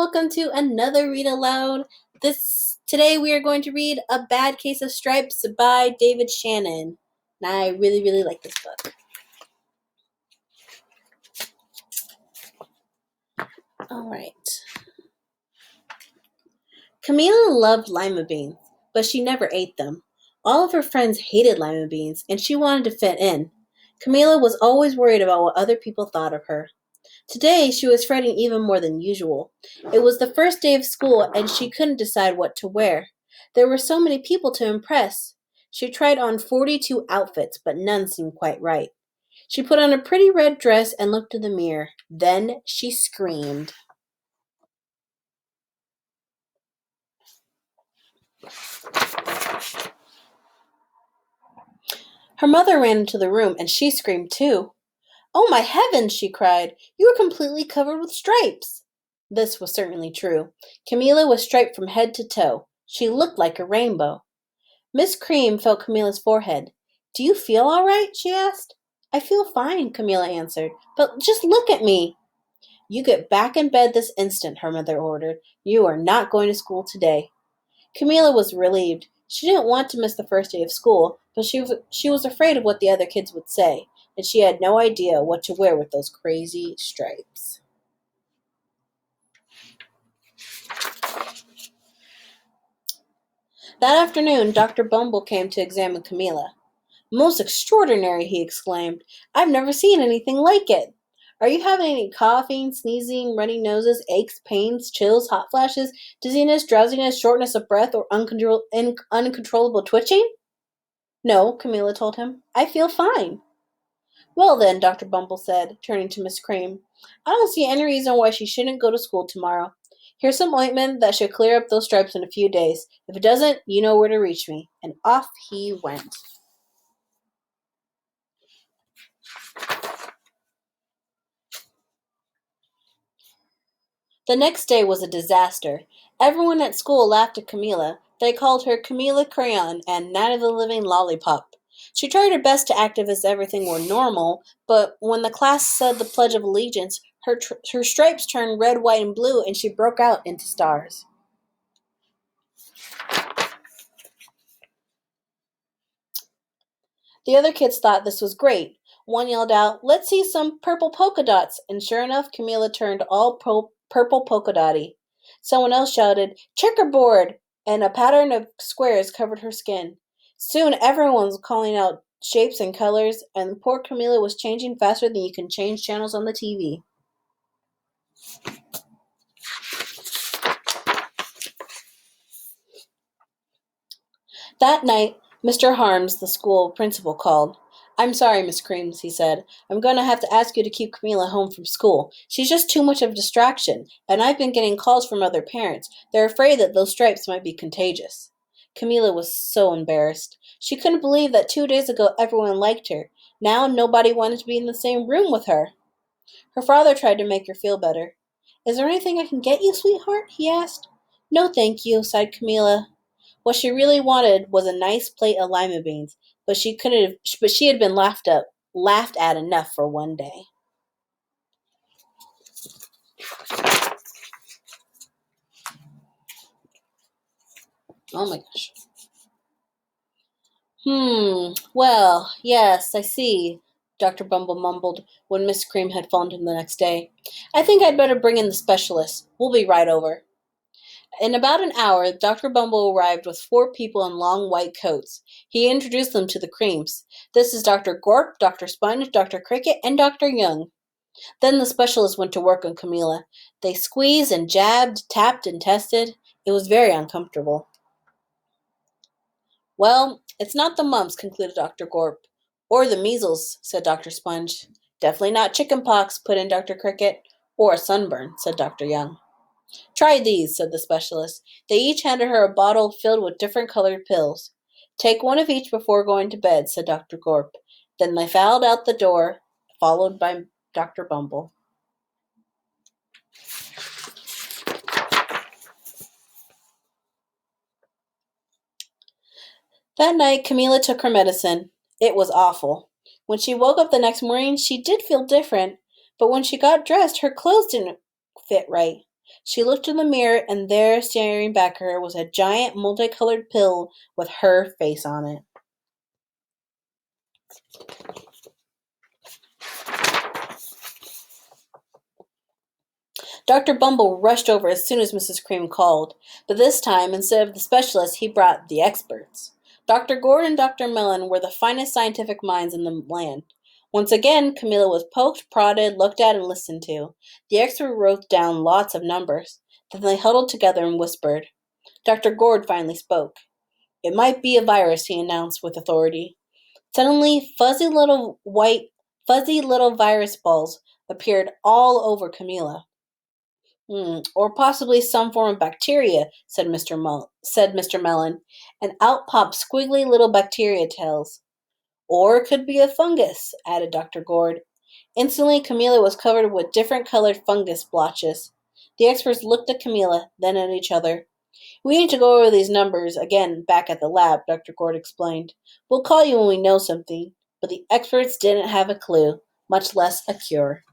welcome to another read aloud. Today we are going to read A Bad Case of Stripes by David Shannon. And I really like this book. Alright. Camila loved lima beans, but she never ate them. All of her friends hated lima beans, and she wanted to fit in. Camila was always worried about what other people thought of her. Today she was fretting even more than usual. It was the first day of school, and she couldn't decide what to wear. There were so many people to impress. She tried on 42 outfits, but none seemed quite right. She put on a pretty red dress and looked in the mirror. Then she screamed. Her mother ran into the room, and she screamed too. "Oh, my heavens!" she cried. "You are completely covered with stripes." This was certainly true. Camila was striped from head to toe. She looked like a rainbow. Miss Cream felt Camila's forehead. "Do you feel all right?" she asked. "I feel fine," Camila answered. "But just look at me." "You get back in bed this instant," her mother ordered. "You are not going to school today." Camila was relieved. She didn't want to miss the first day of school, but she was afraid of what the other kids would say, and she had no idea what to wear with those crazy stripes. That afternoon, Dr. Bumble came to examine Camila. "Most extraordinary," he exclaimed. "I've never seen anything like it. Are you having any coughing, sneezing, runny noses, aches, pains, chills, hot flashes, dizziness, drowsiness, shortness of breath, or uncontrollable twitching?" "No," Camila told him. "I feel fine." "Well then," Dr. Bumble said, turning to Miss Cream, "I don't see any reason why she shouldn't go to school tomorrow. Here's some ointment that should clear up those stripes in a few days. If it doesn't, you know where to reach me." And off he went. The next day was a disaster. Everyone at school laughed at Camila. They called her Camila Crayon and Night of the Living Lollipop. She tried her best to act as if everything were normal, but when the class said the Pledge of Allegiance, her stripes turned red, white, and blue, and she broke out into stars. The other kids thought this was great. One yelled out, "Let's see some purple polka dots," and sure enough, Camila turned all purple polka dotty. Someone else shouted, "Checkerboard!" and a pattern of squares covered her skin. Soon everyone was calling out shapes and colors, and poor Camila was changing faster than you can change channels on the TV. That night, Mr. Harms, the school principal, called. "I'm sorry, Miss Creams," he said. "I'm going to have to ask you to keep Camila home from school. She's just too much of a distraction, and I've been getting calls from other parents. They're afraid that those stripes might be contagious." Camila was so embarrassed. She couldn't believe that 2 days ago everyone liked her. Now nobody wanted to be in the same room with her. Her father tried to make her feel better. "Is there anything I can get you, sweetheart?" he asked. "No, thank you," sighed Camila. What she really wanted was a nice plate of lima beans, but she had been laughed at enough for one day. Oh my gosh. Well, yes, I see," Dr. Bumble mumbled when Miss Cream had phoned him the next day. "I think I'd better bring in the specialist. We'll be right over." In about an hour, Dr. Bumble arrived with 4 people in long white coats. He introduced them to the Creams. "This is Dr. Gorp, Dr. Sponge, Dr. Cricket, and Dr. Young." Then the specialist went to work on Camila. They squeezed and jabbed, tapped and tested. It was very uncomfortable. "Well, it's not the mumps," concluded Dr. Gorp. "Or the measles," said Dr. Sponge. "Definitely not chicken pox," put in Dr. Cricket. "Or a sunburn," said Dr. Young. "Try these," said the specialist. They each handed her a bottle filled with different colored pills. "Take one of each before going to bed," said Dr. Gorp. Then they filed out the door, followed by Dr. Bumble. That night, Camila took her medicine. It was awful. When she woke up the next morning, she did feel different, but when she got dressed, her clothes didn't fit right. She looked in the mirror, and there, staring back at her, was a giant multicolored pill with her face on it. Dr. Bumble rushed over as soon as Mrs. Cream called, but this time, instead of the specialists, he brought the experts. Dr. Gord and Dr. Mellon were the finest scientific minds in the land. Once again, Camilla was poked, prodded, looked at, and listened to. The expert wrote down lots of numbers. Then they huddled together and whispered. Dr. Gord finally spoke. It might be a virus, he announced with authority. Suddenly, fuzzy little virus balls appeared all over Camilla. Or possibly some form of bacteria, said Mr. Mellon, and out popped squiggly little bacteria tails. Or it could be a fungus, added Dr. Gord. Instantly, Camilla was covered with different colored fungus blotches. The experts looked at Camilla, then at each other. We need to go over these numbers again back at the lab, Dr. Gord explained. We'll call you when we know something. But the experts didn't have a clue, much less a cure.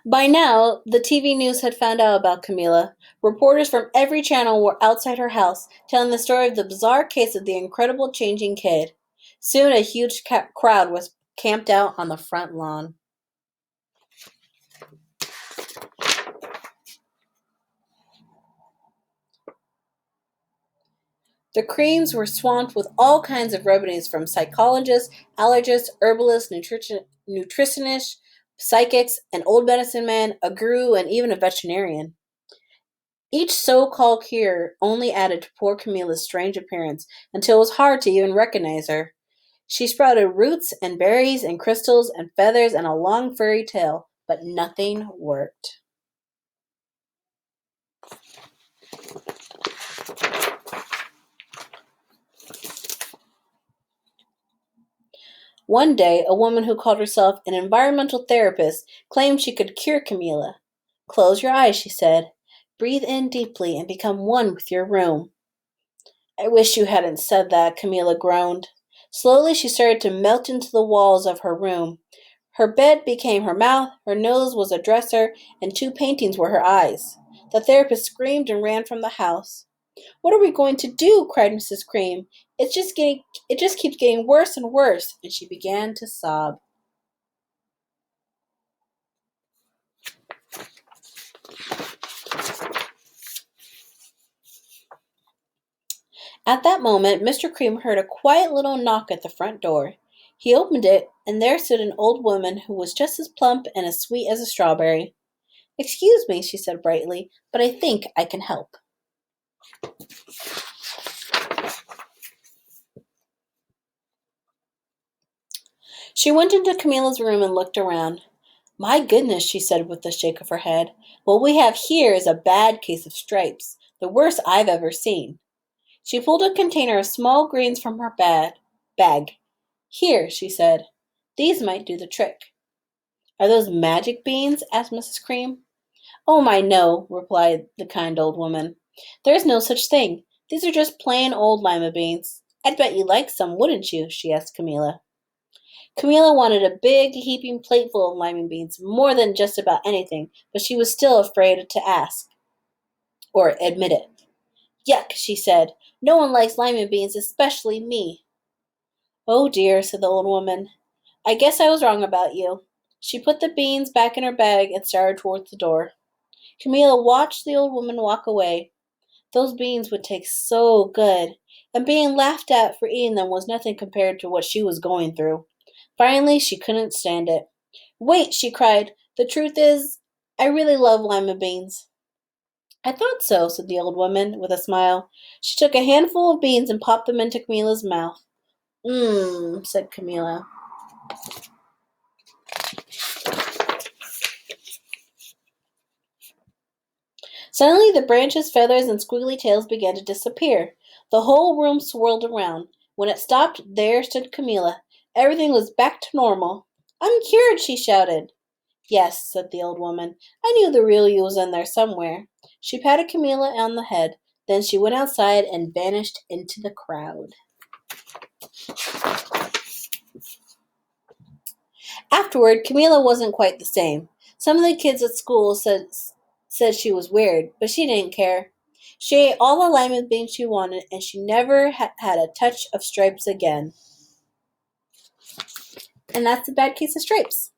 By now, the TV news had found out about Camilla. Reporters from every channel were outside her house, telling the story of the bizarre case of the incredible changing kid. Soon, a huge crowd was camped out on the front lawn. The creams were swamped with all kinds of remedies from psychologists, allergists, herbalists, nutritionists, psychics, an old medicine man, a guru, and even a veterinarian. Each so-called cure only added to poor Camilla's strange appearance until it was hard to even recognize her. She sprouted roots and berries and crystals and feathers and a long furry tail, but nothing worked. One day, a woman who called herself an environmental therapist claimed she could cure Camilla. Close your eyes, she said. Breathe in deeply and become one with your room. I wish you hadn't said that, Camilla groaned. Slowly, she started to melt into the walls of her room. Her bed became her mouth, her nose was a dresser, and two paintings were her eyes. The therapist screamed and ran from the house. What are we going to do? Cried Mrs. Cream. It just keeps getting worse and worse, and she began to sob. At that moment, Mr. Cream heard a quiet little knock at the front door. He opened it, and there stood an old woman who was just as plump and as sweet as a strawberry. Excuse me, she said brightly, but I think I can help. She went into Camilla's room and looked around. My goodness, she said with a shake of her head. What we have here is a bad case of stripes, the worst I've ever seen. She pulled a container of small greens from her bag. Here, she said. These might do the trick. Are those magic beans? Asked Mrs. Cream. Oh, my, no, replied the kind old woman. There is no such thing. These are just plain old lima beans. I'd bet you'd like some, wouldn't you? She asked Camilla. Camilla wanted a big, heaping plateful of lima beans more than just about anything, but she was still afraid to ask or admit it. Yuck, she said. No one likes lima beans, especially me. Oh dear, said the old woman. I guess I was wrong about you. She put the beans back in her bag and started towards the door. Camilla watched the old woman walk away. Those beans would taste so good, and being laughed at for eating them was nothing compared to what she was going through. Finally, she couldn't stand it. Wait, she cried. The truth is, I really love lima beans. I thought so, said the old woman, with a smile. She took a handful of beans and popped them into Camilla's mouth. Said Camilla. Suddenly the branches, feathers, and squiggly tails began to disappear. The whole room swirled around. When it stopped, there stood Camilla. Everything was back to normal. I'm cured, she shouted. Yes, said the old woman. I knew the real you was in there somewhere. She patted Camilla on the head. Then she went outside and vanished into the crowd. Afterward, Camila wasn't quite the same. Some of the kids at school said she was weird, but she didn't care. She ate all the lima beans she wanted, and she never had a touch of stripes again. And that's the bad case of stripes.